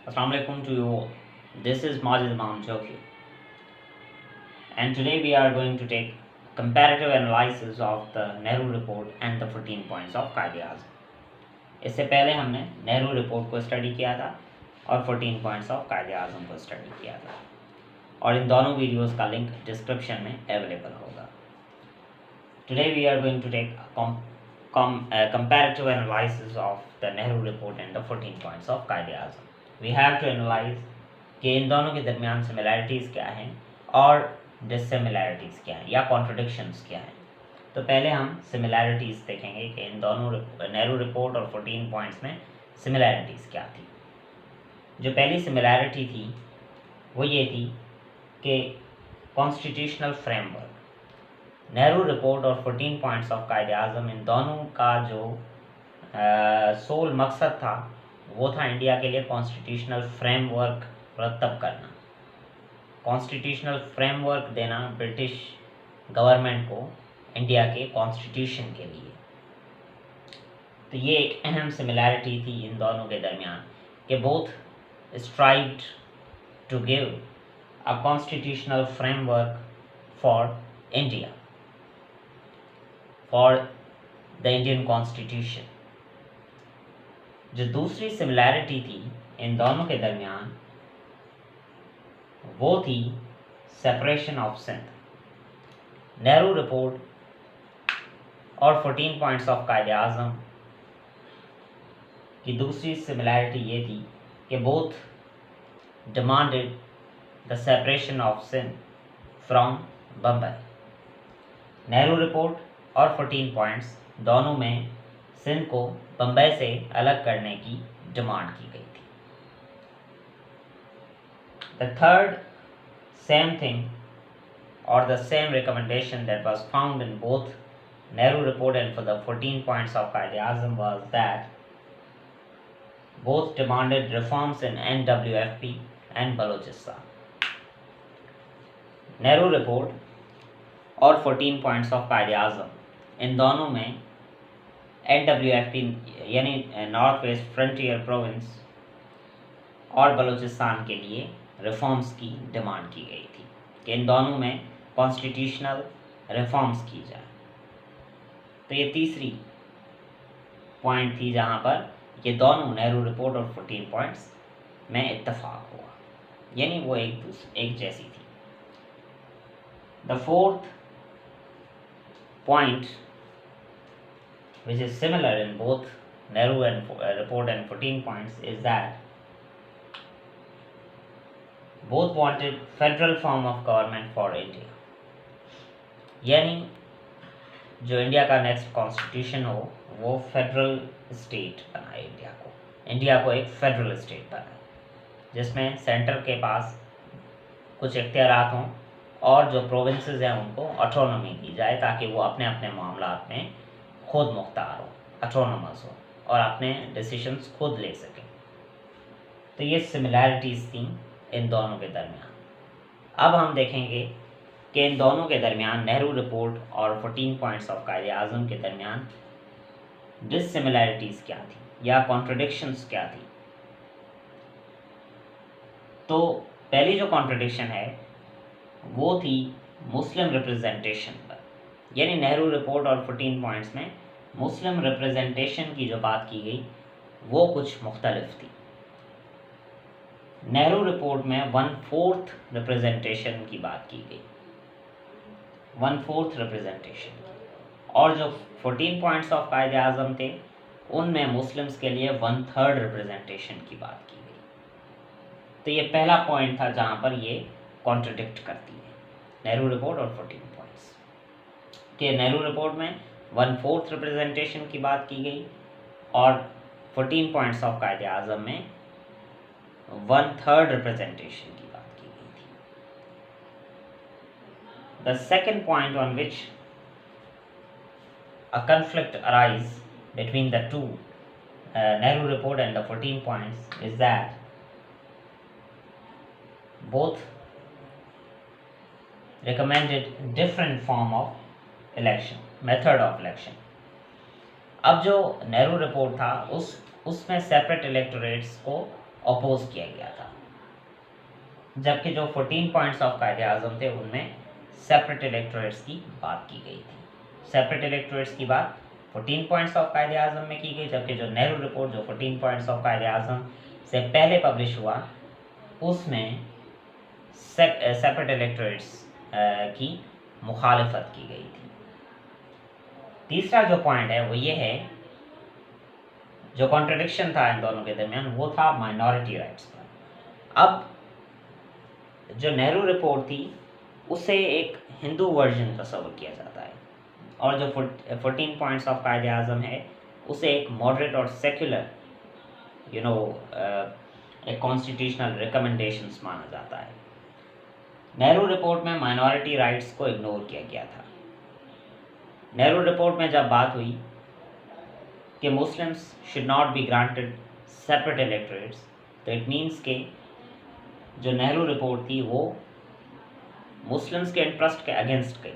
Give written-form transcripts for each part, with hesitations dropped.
Assalamu alaikum to you all. This is Majid Imam Joki, and today we are going to take comparative analysis of the Nehru report and the 14 points of Qaid-e-Azam. इससे पहले हमने Nehru report को study किया था और 14 points of Quaid-e-Azam को study किया था और इन दोनों वीडियोस का लिंक डिस्क्रिप्शन में अवेलेबल होगा. Today we are going to take comparative analysis of the Nehru report and the 14 points of Qaid-e-Azam. We have to analyze कि इन दोनों के दरमियान सिमिलैरिटीज़ क्या हैं और डिससिमिलैरिटीज़ क्या हैं या कॉन्ट्रडिक्शंस क्या हैं. तो पहले हम सिमिलैरिटीज़ देखेंगे कि इन दोनों नेहरू रिपोर्ट और 14 पॉइंट्स में सिमिलैरिटीज़ क्या थी. जो पहली सिमिलैरिटी थी वो ये थी कि कॉन्स्टिट्यूशनल फ्रेमवर्क. नेहरू रिपोर्ट और 14 पॉइंट्स ऑफ कायदे-ए-आज़म इन दोनों का जो सोल मकसद था वो था इंडिया के लिए कॉन्स्टिट्यूशनल फ्रेमवर्क मुरतब करना, कॉन्स्टिट्यूशनल फ्रेमवर्क देना ब्रिटिश गवर्नमेंट को इंडिया के कॉन्स्टिट्यूशन के लिए. तो ये एक अहम सिमिलैरिटी थी इन दोनों के दरमियान कि both strived to give a constitutional framework for India, for the Indian constitution. जो दूसरी सिमिलैरिटी थी इन दोनों के दरमियान वो थी separation of Sindh. Nehru report और 14 पॉइंट्स ऑफ कायदे-ए-आज़म की दूसरी सिमिलैरिटी ये थी कि both demanded the separation of Sindh from Bombay. Nehru report और 14 पॉइंट्स दोनों में सिंध को बम्बई से अलग करने की डिमांड की गई थी. The third same thing or the same recommendation that was found in both Nehru report and for the 14 points of Qaid-e-Azam was that both demanded reforms in NWFP and Balochistan. Nehru report और 14 points of Qaid-e-Azam इन दोनों में NWFP यानी north west frontier province और बलूचिस्तान के लिए reforms की demand की गई थी कि इन दोनों में कॉन्स्टिट्यूशनल रिफॉर्म्स की जाए. तो ये तीसरी पॉइंट थी जहाँ पर ये दोनों नेहरू रिपोर्ट और 14 पॉइंट्स में इत्तेफाक हुआ, यानी वो एक जैसी थी. The fourth point which is similar in both Nehru and report and 14 points is that both wanted federal form of government for India. यानी जो इंडिया का नेक्स्ट कॉन्स्टिट्यूशन हो वो फेडरल स्टेट बनाए, इंडिया को एक फेडरल स्टेट बनाए जिसमें सेंटर के पास कुछ इख्तियारात हों और जो प्रोविंसेस हैं उनको ऑटोनॉमी दी जाए ताकि वो अपने अपने मामलात में खुद मुख्तार हो, ऑटोनोमस हो और अपने डिसीशंस खुद ले सकें. तो ये सिमिलैरिटीज़ थी इन दोनों के दरमियान. अब हम देखेंगे कि इन दोनों के दरमियान नेहरू रिपोर्ट और 14 पॉइंट्स ऑफ कायदे-ए-आज़म के दरमियान डिससिमिलैरिटीज़ क्या थी या कॉन्ट्रडिक्शंस क्या थी. तो पहली जो कॉन्ट्रडिक्शन है वो थी मुस्लिम रिप्रेजेंटेशन पर. यानी नेहरू रिपोर्ट और 14 पॉइंट्स में मुस्लिम रिप्रेजेंटेशन की जो बात की गई वो कुछ मुख्तलिफ थी. नेहरू रिपोर्ट में 1/4 रिप्रेजेंटेशन की बात की गई, 1/4 रिप्रेजेंटेशन, और जो 14 पॉइंट्स ऑफ कायदे-ए-आज़म थे उनमें मुस्लिम्स के लिए 1/3 रिप्रेजेंटेशन की बात की गई. तो ये पहला पॉइंट था जहाँ पर ये कॉन्ट्रडिक्ट करती है नेहरू रिपोर्ट और 14 पॉइंट्स कि नेहरू रिपोर्ट में 1/4 रिप्रेजेंटेशन की बात की गई और 14 पॉइंट्स ऑफ कायदे-ए-आज़म में 1/3 रिप्रेजेंटेशन की बात की गई थी. The second point on which a conflict arise between the two Nehru report and the 14 points is that both recommended different form of election, method of election. अब जो नेहरू रिपोर्ट था उसमें सेपरेट इलेक्टोरेट्स को अपोज किया गया था, जबकि जो 14 पॉइंट्स ऑफ कायदे आज़म थे उनमें सेपरेट इलेक्टोरेट्स की बात की गई थी। सेपरेट इलेक्टोरेट्स की बात 14 पॉइंट्स ऑफ कायदे आज़म में की गई, जबकि जो नेहरू रिपोर्ट जो 14 पॉइंट्स ऑफ कायदे आज़म से पहले पब्लिश हुआ उसमें सेपरेट इलेक्टोरेट्स की मुखालफत की गई थी। तीसरा जो पॉइंट है वो ये है, जो कॉन्ट्रडिक्शन था इन दोनों के दरमियान वो था माइनॉरिटी राइट्स पर। अब जो नेहरू रिपोर्ट थी उसे एक हिंदू वर्जन तस्वर किया जाता है, और जो 14 पॉइंट्स ऑफ कायदे आज़म है उसे एक मॉडरेट और सेक्युलर एक कॉन्स्टिट्यूशनल रिकमेंडेशंस माना जाता है। नेहरू रिपोर्ट में माइनॉरिटी राइट्स को इग्नोर किया गया था। नेहरू रिपोर्ट में जब बात हुई कि Muslims should not be granted separate electorates, तो इट मीन्स के जो नेहरू रिपोर्ट थी वो मुस्लिम्स के इंटरेस्ट के अगेंस्ट गई,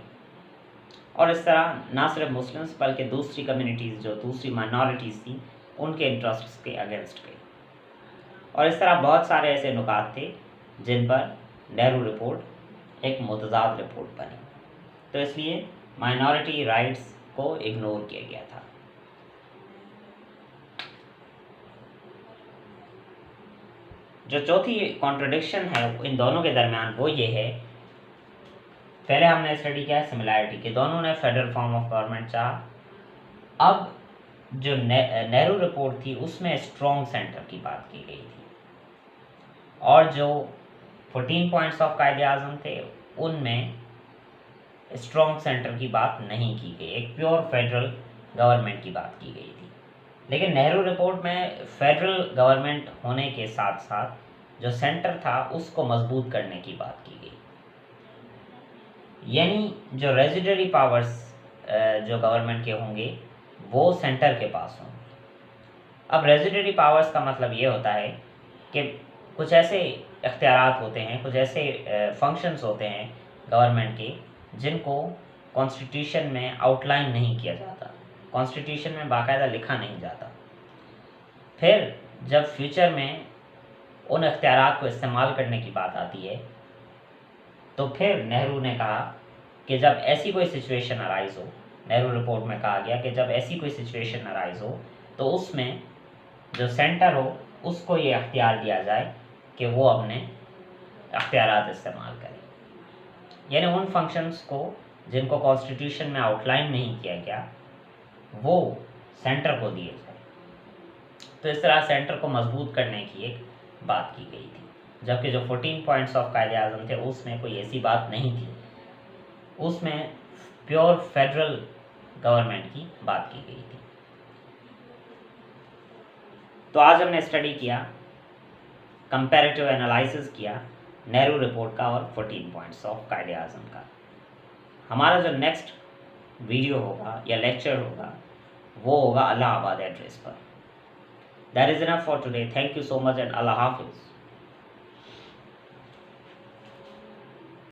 और इस तरह ना सिर्फ मुस्लिम्स बल्कि दूसरी कम्युनिटीज़ जो दूसरी माइनॉरिटीज़ थी उनके इंटरेस्ट्स के अगेंस्ट गई। और इस तरह बहुत सारे ऐसे नुकात थे जिन पर नेहरू रिपोर्ट एक मुतज़ाद रिपोर्ट बनी, तो इसलिए माइनॉरिटी राइट्स को इग्नोर किया गया था। जो चौथी कॉन्ट्रडिक्शन है इन दोनों के दरमियान वो ये है, पहले हमने स्टडी किया सिमिलैरिटी कि दोनों ने फेडरल फॉर्म ऑफ गवर्नमेंट चाहा। अब जो नेहरू रिपोर्ट थी उसमें स्ट्रॉन्ग सेंटर की बात की गई थी, और जो 14 पॉइंट्स ऑफ कायदे आज़म थे उनमें स्ट्रॉन्ग सेंटर की बात नहीं की गई, एक प्योर फेडरल गवर्नमेंट की बात की गई थी। लेकिन नेहरू रिपोर्ट में फेडरल गवर्नमेंट होने के साथ साथ जो सेंटर था उसको मजबूत करने की बात की गई, यानी जो रेजिडरी पावर्स जो गवर्नमेंट के होंगे वो सेंटर के पास होंगे। अब रेजिडरी पावर्स का मतलब ये होता है कि कुछ ऐसे इख्तियारात होते हैं, कुछ ऐसे फंक्शंस होते हैं गवर्नमेंट के जिनको कॉन्स्टिट्यूशन में आउटलाइन नहीं किया जाता, कॉन्स्टिट्यूशन में बाकायदा लिखा नहीं जाता। फिर जब फ्यूचर में उन इख्तियारात को इस्तेमाल करने की बात आती है तो फिर नेहरू ने कहा कि जब ऐसी कोई सिचुएशन अराइज हो, नेहरू रिपोर्ट में कहा गया कि जब ऐसी कोई सिचुएशन अराइज हो तो उसमें जो सेंटर हो उसको ये अख्तियार दिया जाए कि वो अपने अख्तियारात इस्तेमाल करें, यानी उन फंक्शंस को जिनको कॉन्स्टिट्यूशन में आउटलाइन नहीं किया गया वो सेंटर को दिए जाए। तो इस तरह सेंटर को मजबूत करने की एक बात की गई थी, जबकि जो 14 पॉइंट्स ऑफ कायदे आज़म थे उसमें कोई ऐसी बात नहीं थी, उसमें प्योर फेडरल गवर्नमेंट की बात की गई थी। तो आज हमने स्टडी किया, कंपैरेटिव एनालिसिस किया नेहरू रिपोर्ट का और 14 पॉइंट्स ऑफ कायदे आज़म का। हमारा जो नेक्स्ट वीडियो होगा या लेक्चर होगा वो होगा इलाहाबाद एड्रेस पर। That is enough for today. Thank you so much and अल्लाह हाफिज़।